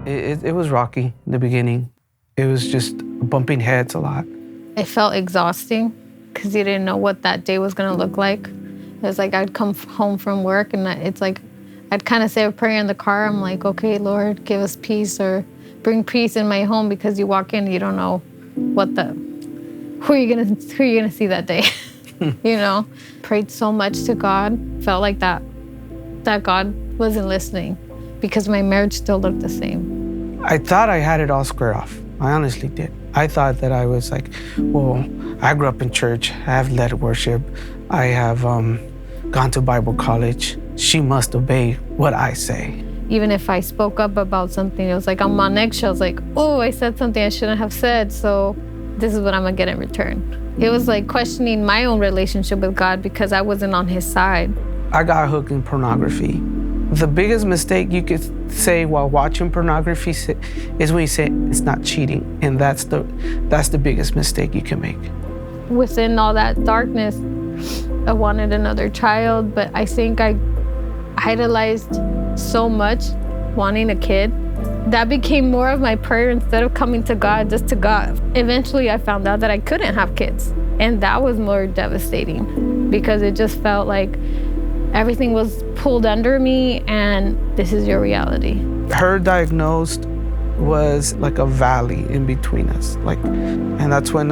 It was rocky in the beginning. It was just bumping heads a lot. It felt exhausting because you didn't know what that day was going to look like. It was like I'd come home from work and it's like I'd kind of say a prayer in the car. I'm like, okay, Lord, give us peace or bring peace in my home, because you walk in, you don't know who are you gonna see that day. You know, prayed so much to God, felt like that God wasn't listening because my marriage still looked the same. I thought I had it all squared off. I honestly did. I thought that I was like, well, I grew up in church. I have led worship. I have gone to Bible college. She must obey what I say. Even if I spoke up about something, it was like I'm on eggshells, like, oh, I said something I shouldn't have said, so this is what I'm gonna get in return. It was like questioning my own relationship with God because I wasn't on his side. I got hooked in pornography. The biggest mistake you could say while watching pornography is when you say it's not cheating, and that's the biggest mistake you can make. Within all that darkness, I wanted another child, but I think I idolized so much wanting a kid that became more of my prayer instead of coming to God, just to God. Eventually I found out that I couldn't have kids, and that was more devastating because it just felt like everything was pulled under me and this is your reality. Her diagnosed was like a valley in between us, and that's when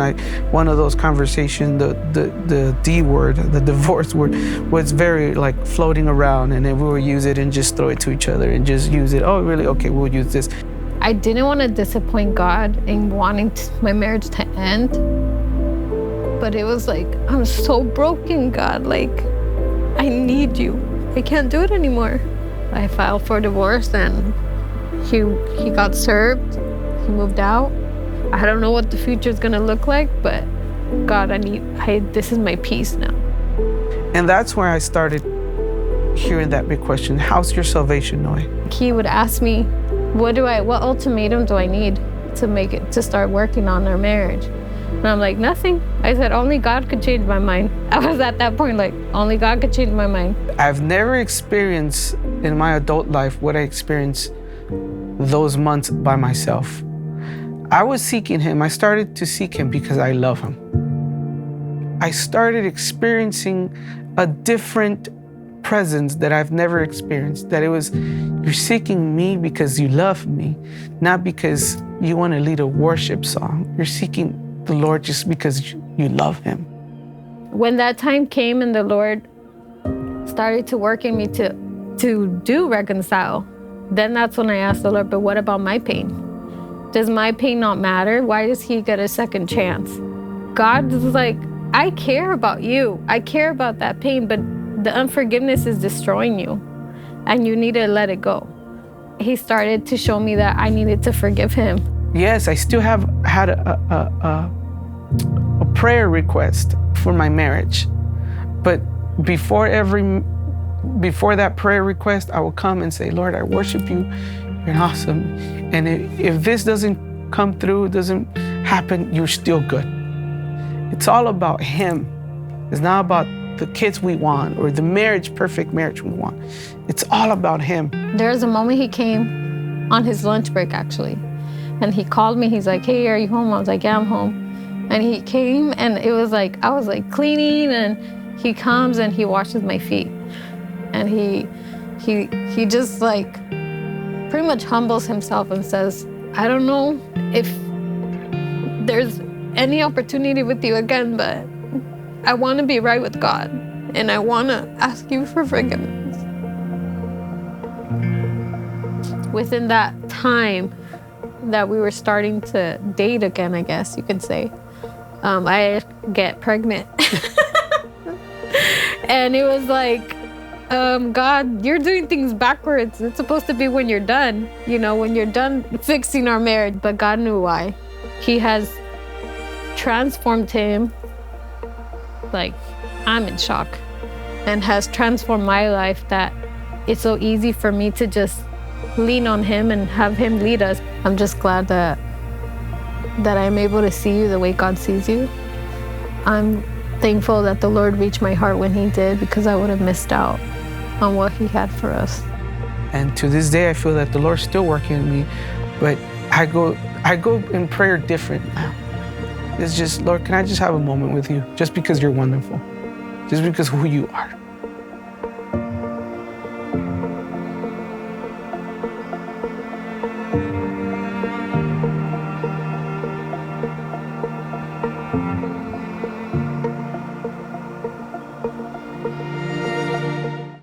one of those conversations, the D word, the divorce word, was very like floating around, and then we would use it and just throw it to each other and just use it. Oh, really? Okay, we'll use this. I didn't want to disappoint God in wanting my marriage to end, but it was like, I'm so broken, God. Like, I need you. I can't do it anymore. I filed for divorce and he got served. He moved out. I don't know what the future is gonna look like, but God, this is my peace now. And that's where I started hearing that big question: how's your salvation, Noe? He would ask me, what ultimatum do I need to start working on our marriage? And I'm like, nothing. I said, only God could change my mind. I was at that point like, only God could change my mind. I've never experienced in my adult life what I experienced those months by myself. I was seeking him. I started to seek him because I love him. I started experiencing a different presence that I've never experienced. That it was, you're seeking me because you love me, not because you want to lead a worship song. You're seeking the Lord just because you love him. When that time came and the Lord started to work in me to do reconcile, then that's when I asked the Lord, but what about my pain? Does my pain not matter? Why does he get a second chance? God is like, I care about you. I care about that pain, but the unforgiveness is destroying you and you need to let it go. He started to show me that I needed to forgive him. Yes, I still had a prayer request for my marriage, but before that prayer request, I will come and say, Lord, I worship you. You're awesome. And if this doesn't come through, doesn't happen, you're still good. It's all about him. It's not about the kids we want or the perfect marriage we want. It's all about him. There was a moment he came on his lunch break, actually. And he called me. He's like, hey, are you home? I was like, yeah, I'm home. And he came and it was like, I was like cleaning, and he comes and he washes my feet. And he just like pretty much humbles himself and says, I don't know if there's any opportunity with you again, but I want to be right with God and I want to ask you for forgiveness. Within that time that we were starting to date again, I guess you could say, I get pregnant. And it was like, God, you're doing things backwards. It's supposed to be when you're done, when you're done fixing our marriage. But God knew why. He has transformed him. Like, I'm in shock. And has transformed my life that it's so easy for me to just lean on him and have him lead us. I'm just glad that I'm able to see you the way God sees you. I'm thankful that the Lord reached my heart when he did, because I would have missed out on what he had for us. And to this day, I feel that the Lord's still working in me But I go in prayer different now. It's just, Lord, can I just have a moment with you? Just because you're wonderful. Just because who you are.